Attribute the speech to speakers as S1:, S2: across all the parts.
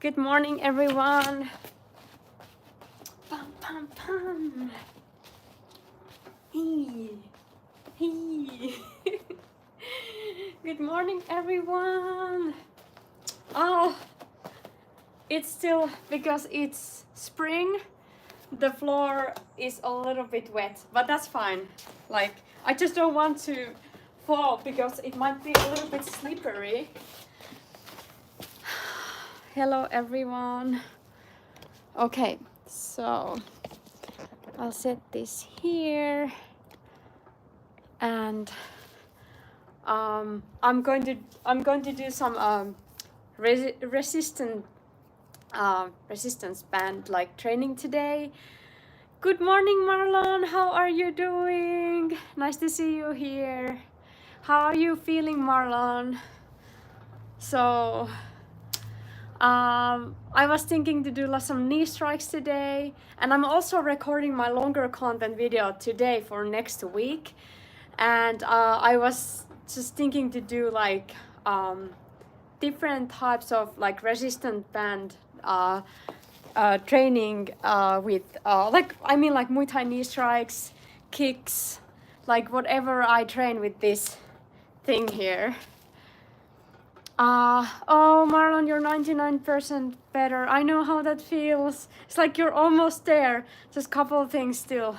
S1: Good morning, everyone. Pam, pam, pam. Hey, hey. Good morning, everyone. Oh, it's still because it's spring. The floor is a little bit wet, but that's fine. Like, I just don't want to fall because it might be a little bit slippery. Hello, everyone. Okay, so I'll set this here, and I'm going to do some resistance band like training today. Good morning, Marlon. How are you doing? Nice to see you here. How are you feeling, Marlon? So I was thinking to do some knee strikes today, and I'm also recording my longer content video today for next week. And I was just thinking to do like different types of like resistant band training with like Muay Thai knee strikes, kicks, like whatever I train with this thing here. Oh, Marlon, you're 99% better. I know how that feels. It's like you're almost there. Just a couple of things still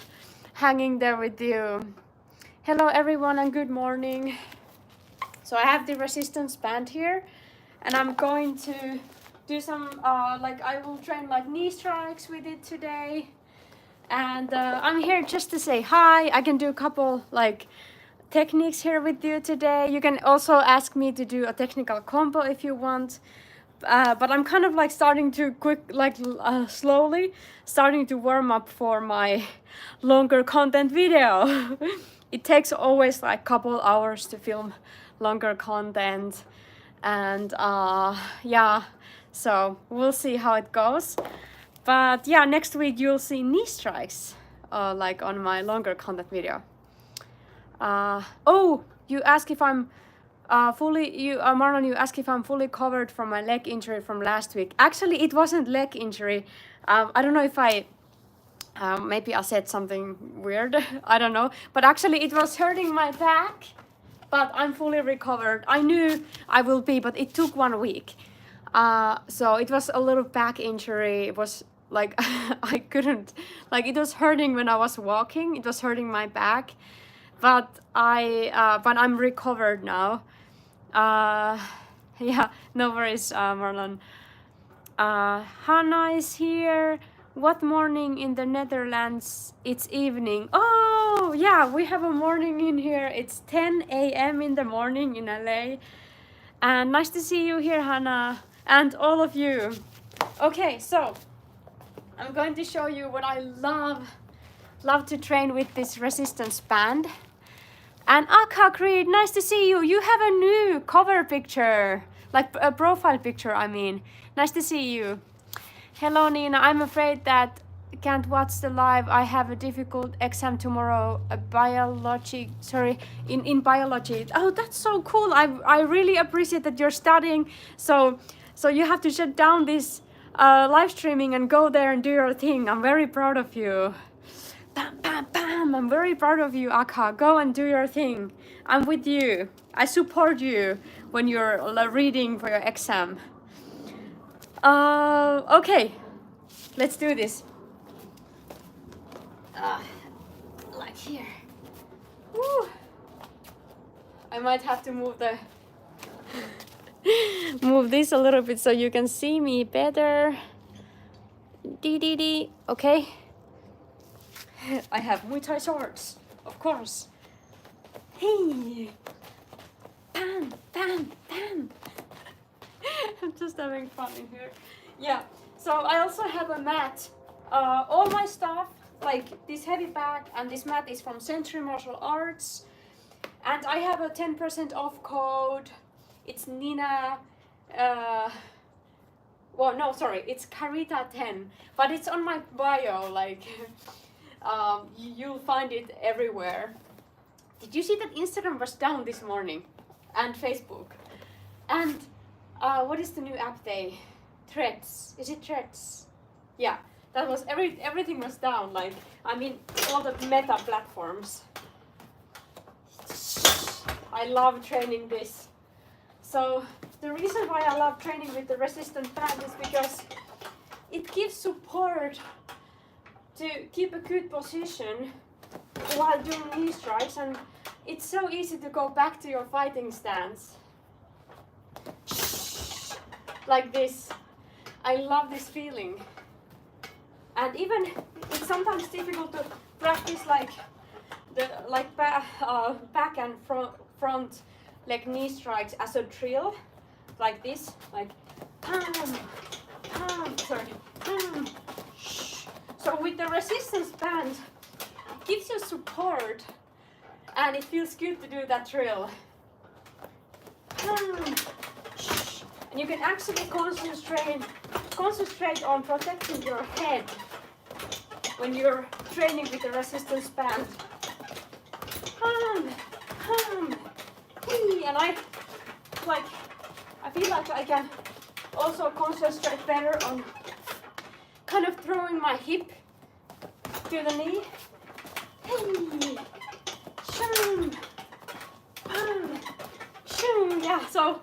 S1: hanging there with you. Hello, everyone, and good morning. So I have the resistance band here, and I'm going to do some, I will train like knee strikes with it today. And I'm here just to say hi. I can do a couple like techniques here with you today. You can also ask me to do a technical combo if you want. But I'm kind of like starting to slowly starting to warm up for my longer content video. It takes always like couple hours to film longer content, and yeah, so we'll see how it goes. But yeah, next week you'll see knee strikes like on my longer content video. Oh, you ask if I'm Marlon, you asked if I'm fully covered from my leg injury from last week. Actually, it wasn't leg injury. I don't know if maybe I said something weird. I don't know. But actually, it was hurting my back. But I'm fully recovered. I knew I will be, but it took 1 week. So it was a little back injury. It was like I couldn't, like it was hurting when I was walking. It was hurting my back. But I'm recovered now. Yeah, no worries, Marlon. Hannah is here. What morning in the Netherlands? It's evening. Oh, yeah, we have a morning in here. It's 10 a.m. in the morning in LA. And nice to see you here, Hannah, and all of you. Okay, so I'm going to show you what I love to train with this resistance band. And Akka Creed, nice to see you. You have a new cover picture, like a profile picture, I mean. Nice to see you. Hello, Nina. I'm afraid that can't watch the live. I have a difficult exam tomorrow, in biology. Oh, that's so cool. I really appreciate that you're studying. So you have to shut down this live streaming and go there and do your thing. I'm very proud of you. Bam, bam, bam. I'm very proud of you, Akka. Go and do your thing. I'm with you. I support you when you're reading for your exam. Okay. Let's do this. Like here. Woo. I might have to move move this a little bit so you can see me better. Dee. Okay. I have Muay Thai shorts, of course. Hey! Bam, bam, bam! I'm just having fun in here. Yeah, so I also have a mat. All my stuff, like this heavy bag and this mat is from Century Martial Arts. And I have a 10% off code. It's Nina... well, no, sorry, it's Carita10. But it's on my bio, like... you'll find it everywhere. Did you see that Instagram was down this morning? And Facebook. And what is the new app they threads. Is it threads? Yeah, that was everything was down. Like, I mean, all the meta platforms. I love training this. So the reason why I love training with the resistant band is because it gives support to keep a good position while doing knee strikes, and it's so easy to go back to your fighting stance. Like this. I love this feeling. And even it's sometimes difficult to practice like back and front leg knee strikes as a drill, like this, like So with the resistance band, it gives you support, and it feels good to do that drill. And you can actually concentrate on protecting your head when you're training with the resistance band. And I feel like I can also concentrate better on kind of throwing my hip to the knee. Yeah, so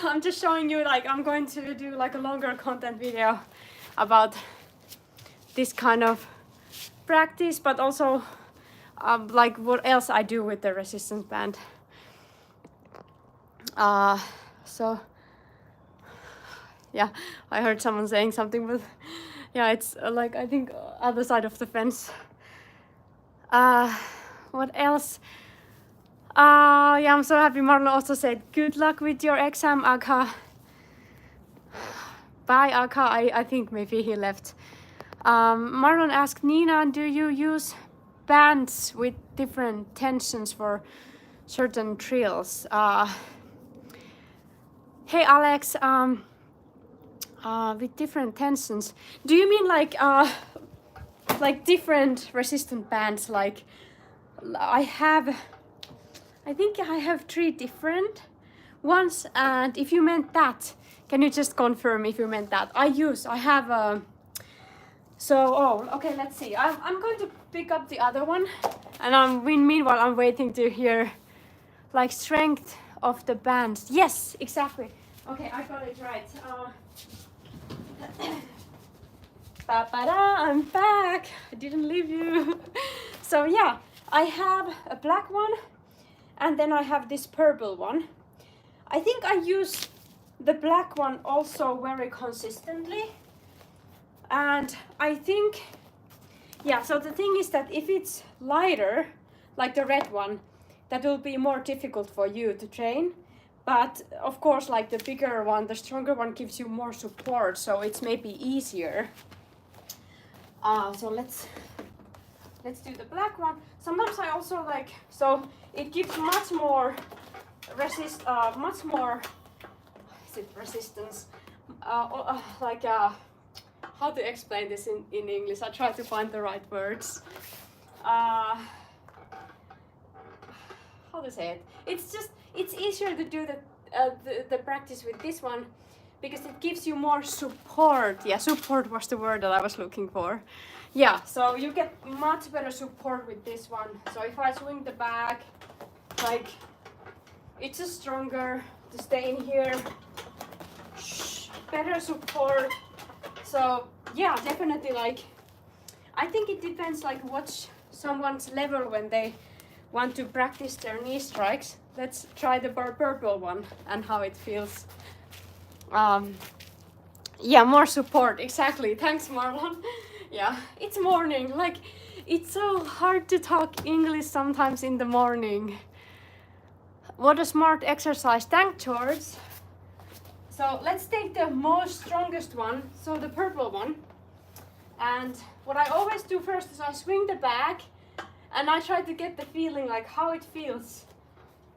S1: I'm just showing you, like, I'm going to do like a longer content video about this kind of practice, but also like what else I do with the resistance band. So yeah, I heard someone saying something, but yeah, it's like, I think other side of the fence. What else? Yeah, I'm so happy. Marlon also said, good luck with your exam, Aka. Bye, Aka. I think maybe he left. Marlon asked, Nina, do you use bands with different tensions for certain drills? Hey, Alex, with different tensions. Do you mean like different resistant bands? Like, I think I have 3 different ones, and if you meant that, can you just confirm if you meant that? I have okay, let's see. I'm going to pick up the other one, and meanwhile I'm waiting to hear like strength of the band. Yes, exactly. Okay, I got it right. I'm back. I didn't leave you. So yeah, I have a black one, and then I have this purple one. I think I use the black one also very consistently. And I think, yeah, so the thing is that if it's lighter, like the red one, that will be more difficult for you to train. But of course, like the bigger one, the stronger one gives you more support, so it's maybe easier. So let's do the black one. Sometimes I also like, so it gives much more resistance. How to explain this in English? I try to find the right words. How to say it? It's easier to do the practice with this one because it gives you more support. Yeah, support was the word that I was looking for. Yeah, so you get much better support with this one. So if I swing the back, like, it's just stronger to stay in here. Better support. So yeah, definitely, like, I think it depends like what's someone's level when they want to practice their knee strikes. Let's try the purple one and how it feels. Yeah, more support, exactly. Thanks, Marlon. Yeah, it's morning. Like, it's so hard to talk English sometimes in the morning. What a smart exercise. Thanks, George. So let's take the most strongest one, so the purple one. And what I always do first is I swing the back and I try to get the feeling like how it feels.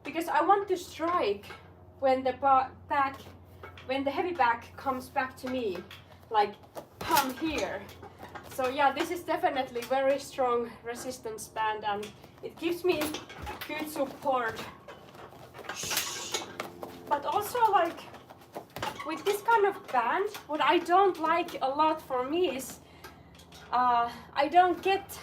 S1: Because I want to strike when the heavy back comes back to me, like come here. So yeah, this is definitely very strong resistance band, and it gives me good support. But also, like, with this kind of band, what I don't like a lot for me is I don't get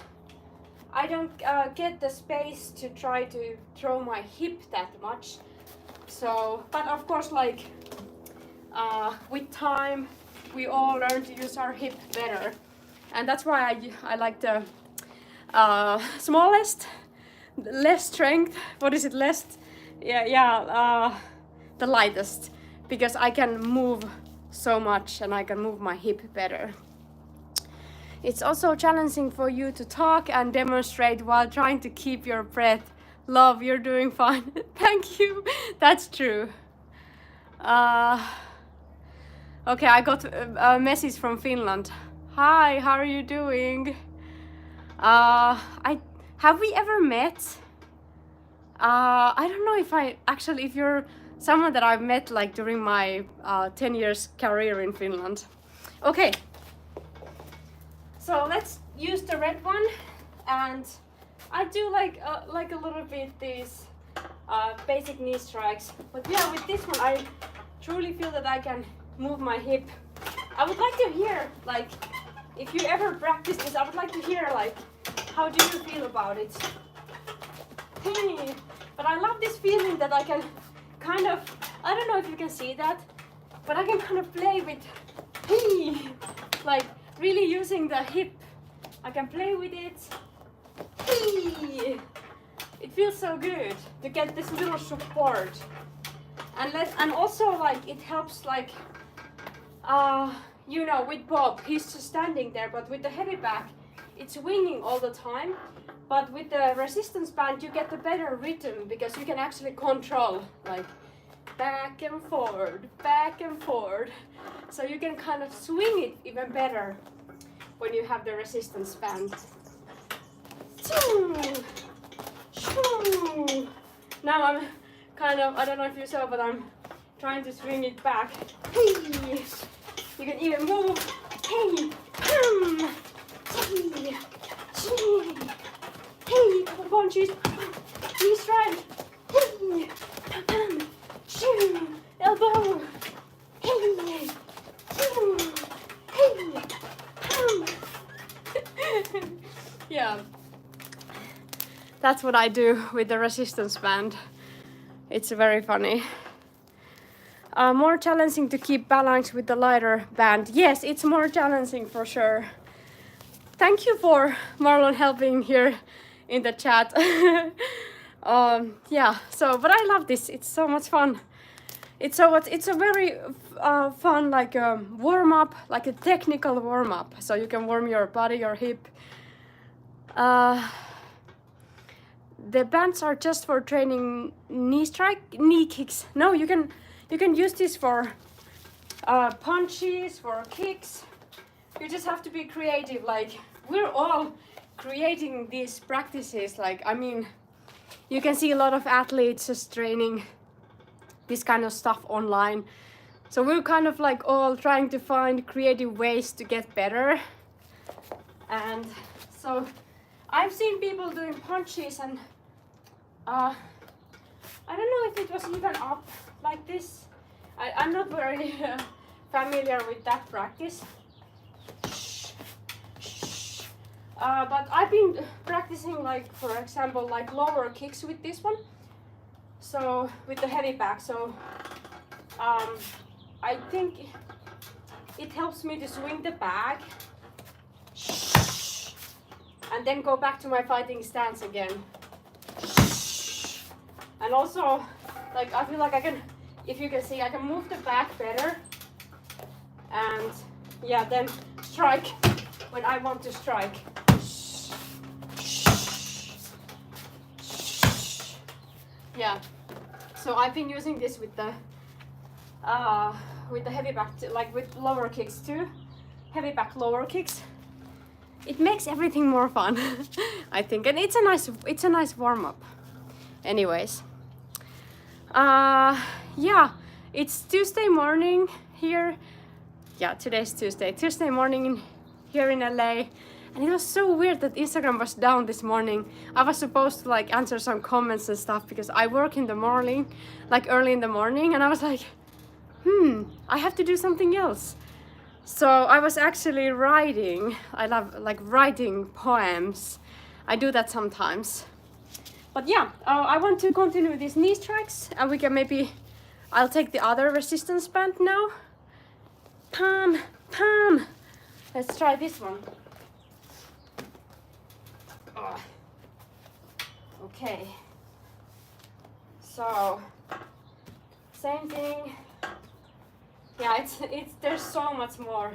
S1: the space to try to throw my hip that much. So, but of course, like with time, we all learn to use our hip better, and that's why I like the smallest, less strength. What is it? Less, the lightest, because I can move so much and I can move my hip better. It's also challenging for you to talk and demonstrate while trying to keep your breath. Love, you're doing fine. Thank you. That's true. Okay, I got a message from Finland. Hi, how are you doing? Have we ever met? I don't know if you're someone that I've met like during my 10 years career in Finland. Okay, so let's use the red one, and I do like a little bit these basic knee strikes. But yeah, with this one I truly feel that I can move my hip. I would like to hear, like, if you ever practice this, I would like to hear, like, how do you feel about it? Hey, but I love this feeling that I can kind of, I don't know if you can see that, but I can kind of play with, hey, like really using the hip. I can play with it. Hey, it feels so good to get this little support. And also like it helps, like, you know, with Bob, he's just standing there, but with the heavy back, it's swinging all the time. But with the resistance band, you get the better rhythm because you can actually control, like, back and forward, back and forward. So you can kind of swing it even better when you have the resistance band. Now I'm kind of, I don't know if you saw, but I'm trying to swing it back. Hey, you can even move. Hey, hey, hey, couple punches, knee strike, hey, elbow, hey, hey, yeah, that's what I do with the resistance band. It's very funny. More challenging to keep balance with the lighter band. Yes, it's more challenging for sure. Thank you for Marlon helping here in the chat. Yeah, so, but I love this. It's so much fun. It's a very fun, like warm up, like a technical warm up. So you can warm your body, your hip. The bands are just for training knee kicks. No, you can use this for punches, for kicks. You just have to be creative. Like, we're all creating these practices. Like, I mean, you can see a lot of athletes just training this kind of stuff online. So we're kind of like all trying to find creative ways to get better. And so I've seen people doing punches, and I don't know if it was even up like this. I'm not very familiar with that practice. But I've been practicing, like, for example, like lower kicks with this one. So with the heavy back. So I think it helps me to swing the bag and then go back to my fighting stance again. And also, like, I feel like I can, if you can see, I can move the back better. And yeah, then strike when I want to strike. Yeah, so I've been using this with the heavy back, like with lower kicks too. Heavy back lower kicks. It makes everything more fun, I think, and it's a nice warm up. Anyways, yeah, it's Tuesday morning here. Yeah, today's Tuesday. Tuesday morning here in LA. And it was so weird that Instagram was down this morning. I was supposed to like answer some comments and stuff because I work in the morning, like early in the morning, and I was like, I have to do something else. So I was actually writing. I love like writing poems. I do that sometimes. But yeah, I want to continue with these knee strikes, and we can maybe, I'll take the other resistance band now. Pam, pam. Let's try this one. Oh. Okay. So, same thing. Yeah, it's there's so much more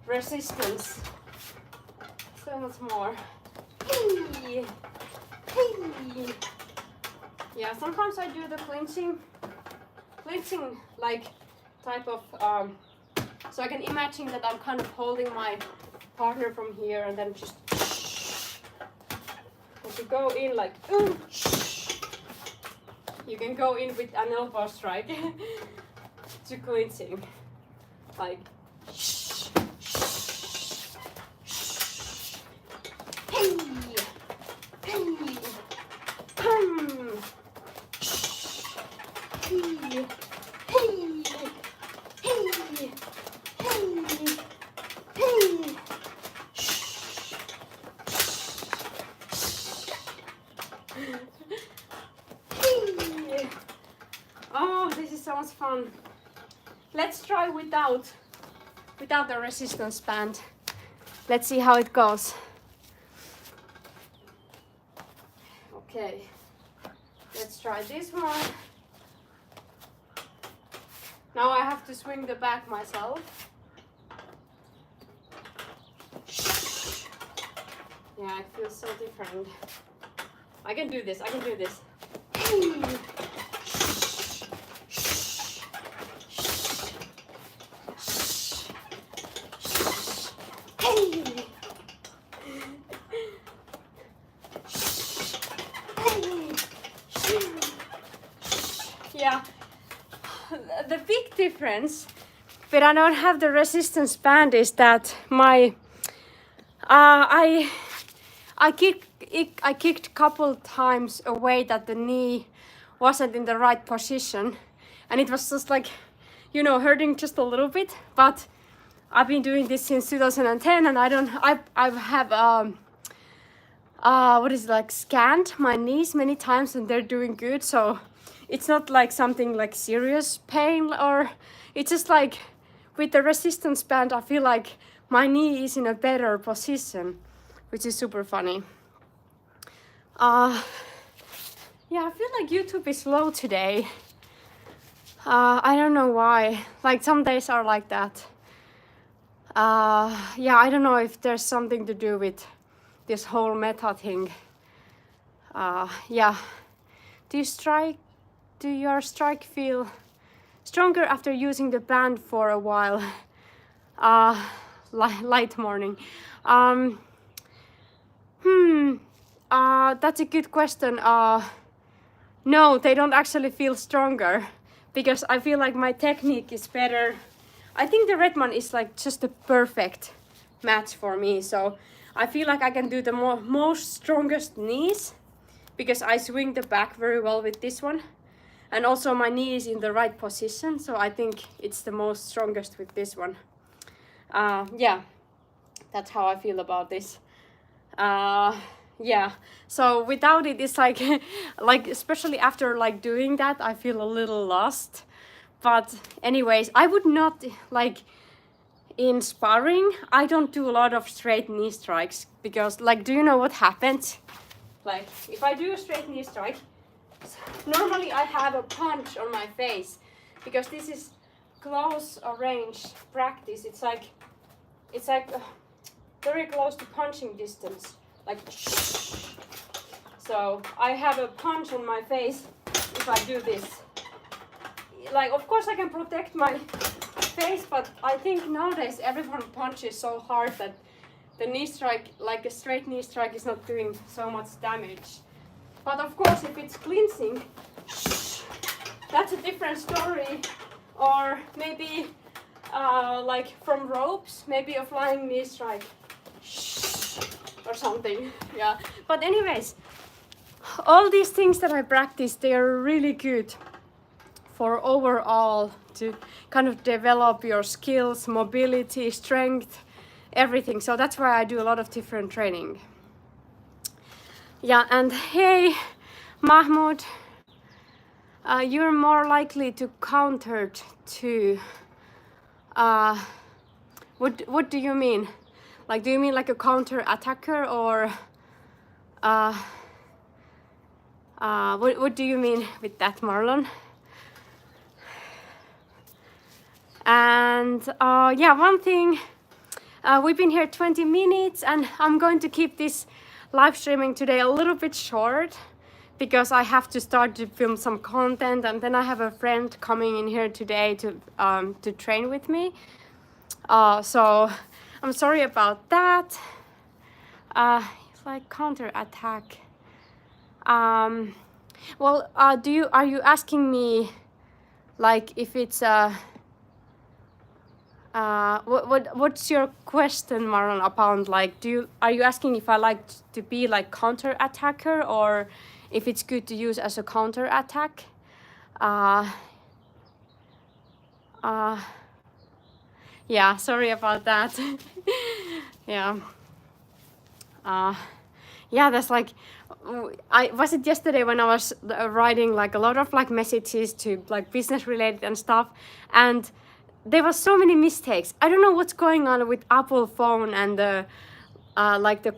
S1: resistance. So much more. Hey. Hey. Yeah, sometimes I do the clinching like type of so I can imagine that I'm kind of holding my partner from here and then just if you go in like you can go in with an elbow strike to clinching like hey hey pum hey hey hey hey hey. Oh, this is so much fun. Let's try without the resistance band. Let's see how it goes. Okay, let's try this one. Now I have to swing the back myself. Yeah, it feels so different. I can do this, I can do this. Yeah, the big difference, but I don't have the resistance band, is that my I kicked couple times away that the knee wasn't in the right position, and it was just like, you know, hurting just a little bit. But I've been doing this since 2010, and I have what is it, like scanned my knees many times, and they're doing good. So it's not like something like serious pain, or it's just like with the resistance band I feel like my knee is in a better position, which is super funny. Yeah, I feel like YouTube is slow today. I don't know why. Like some days are like that. Yeah, I don't know if there's something to do with this whole meta thing. Yeah. Do your strike feel stronger after using the band for a while? Light morning. That's a good question. No, they don't actually feel stronger, because I feel like my technique is better. I think the Redmond is like just a perfect match for me. So I feel like I can do the most strongest knees, because I swing the back very well with this one. And also my knee is in the right position, so I think it's the most strongest with this one. Yeah, that's how I feel about this. Yeah, so without it, it's like like especially after like doing that, I feel a little lost. But anyways, I would not like, in sparring I don't do a lot of straight knee strikes, because like, do you know what happens? Like if I do a straight knee strike, normally I have a punch on my face, because this is close range practice. It's like very close to punching distance, like so I have a punch on my face if I do this. Like of course I can protect my face, but I think nowadays everyone punches so hard that the knee strike, like a straight knee strike, is not doing so much damage. But of course if it's clinching, that's a different story. Or maybe like from ropes, maybe a flying knee strike or something. Yeah, but anyways, all these things that I practice, they are really good for overall to kind of develop your skills, mobility, strength, everything. So that's why I do a lot of different training. Yeah, and hey, Mahmoud, you're more likely to counter to, what do you mean? Like, do you mean like a counter attacker, or what do you mean with that, Marlon? And yeah, one thing, we've been here 20 minutes and I'm going to keep this live streaming today a little bit short because I have to start to film some content, and then I have a friend coming in here today to train with me. So I'm sorry about that. It's like counter attack. Well, are you asking me like if it's what's your question, Marlon, about like are you asking if I like to be like counter attacker, or if it's good to use as a counter attack? Yeah, sorry about that. Yeah. Yeah, that's like, was it yesterday when I was writing like a lot of like messages to like business related and stuff, and there was so many mistakes. I don't know what's going on with Apple phone and the like the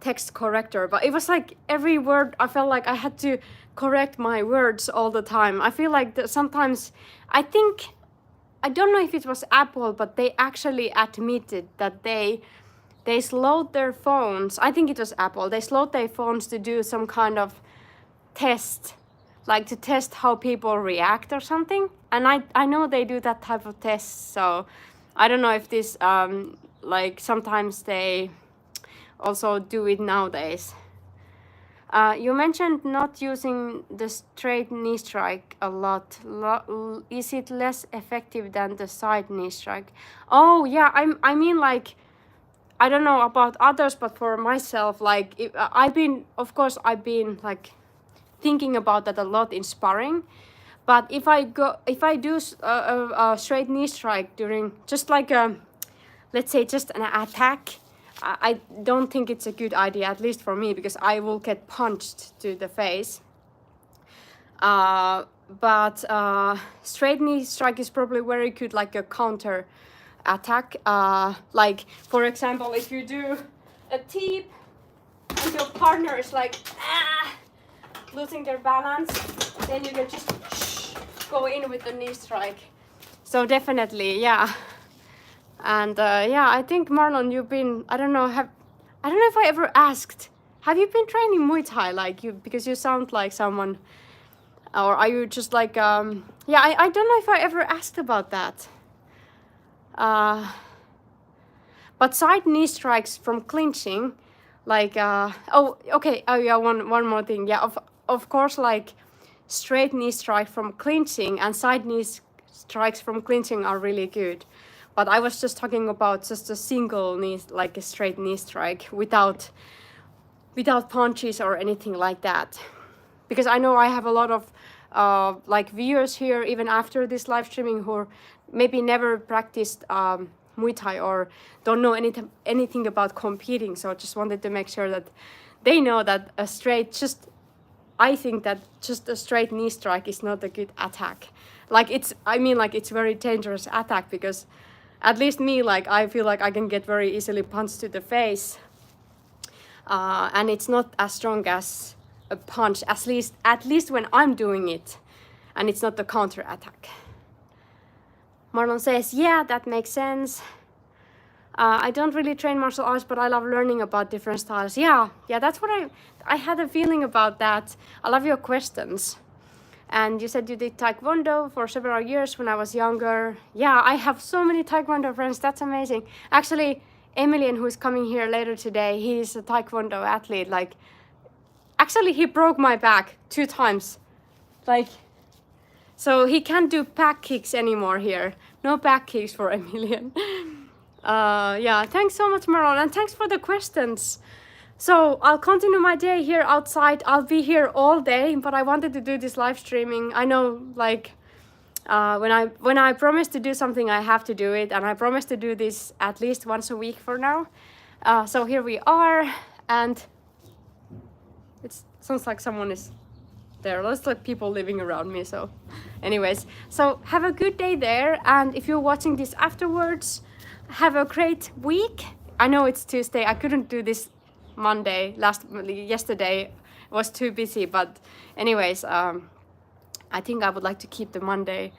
S1: text corrector, but it was like every word I felt like I had to correct my words all the time. I feel like that sometimes, I don't know if it was Apple, but they actually admitted that they slowed their phones. I think it was Apple. They slowed their phones to do some kind of test, like to test how people react or something. And I know they do that type of tests. So I don't know if this, like sometimes they also do it nowadays. You mentioned not using the straight knee strike a lot. Is it less effective than the side knee strike? Oh yeah, I mean like, I don't know about others, but for myself, like I've been like thinking about that a lot in sparring. But if I do a straight knee strike during just like let's say just an attack, I don't think it's a good idea, at least for me, because I will get punched to the face. But straight knee strike is probably very good, like a counter attack. Like for example, if you do a tip and your partner is like losing their balance, then you can just go in with the knee strike. So definitely, yeah. And yeah, I think Marlon, you've been, I don't know if I ever asked, have you been training Muay Thai, like you, because you sound like someone, or are you just like yeah, I don't know if I ever asked about that. But side knee strikes from clinching, like oh okay, oh yeah, one more thing, yeah, of course, like straight knee strike from clinching and side knee strikes from clinching are really good. But I was just talking about just a single knee, like a straight knee strike without punches or anything like that. Because I know I have a lot of like viewers here, even after this live streaming, who maybe never practiced Muay Thai or don't know anything about competing. So I just wanted to make sure that they know that I think that just a straight knee strike is not a good attack. Like it's very dangerous attack, because at least me, like I feel like I can get very easily punched to the face, and it's not as strong as a punch, at least when I'm doing it, and it's not the counter attack. Marlon says, yeah, that makes sense. I don't really train martial arts, but I love learning about different styles. Yeah, that's what I had a feeling about that. I love your questions. And you said you did Taekwondo for several years when I was younger. Yeah, I have so many Taekwondo friends. That's amazing. Actually, Emilian, who is coming here later today, he's a Taekwondo athlete. Like, actually, he broke my back 2 times. Like, so he can't do back kicks anymore here. No back kicks for Emilian. Yeah, thanks so much, Marlon, and thanks for the questions. So I'll continue my day here outside. I'll be here all day, but I wanted to do this live streaming. I know, like, when I promise to do something, I have to do it, and I promise to do this at least once a week for now. So here we are, and it sounds like someone is there. There's like people living around me. So, anyways, so have a good day there, and if you're watching this afterwards, have a great week. I know it's Tuesday. I couldn't do this Monday. Yesterday was too busy, but anyways, I think I would like to keep the Monday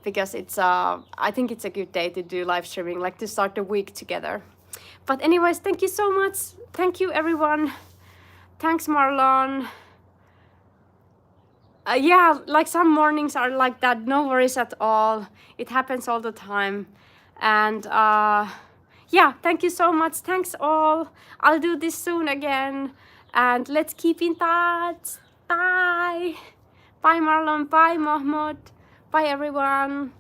S1: because it's I think it's a good day to do live streaming, like to start the week together. But anyways, thank you so much. Thank you everyone. Thanks Marlon. Yeah, like some mornings are like that. No worries at all. It happens all the time. And yeah, thank you so much. Thanks all. I'll do this soon again. And let's keep in touch. Bye. Bye Marlon. Bye Mahmoud. Bye everyone.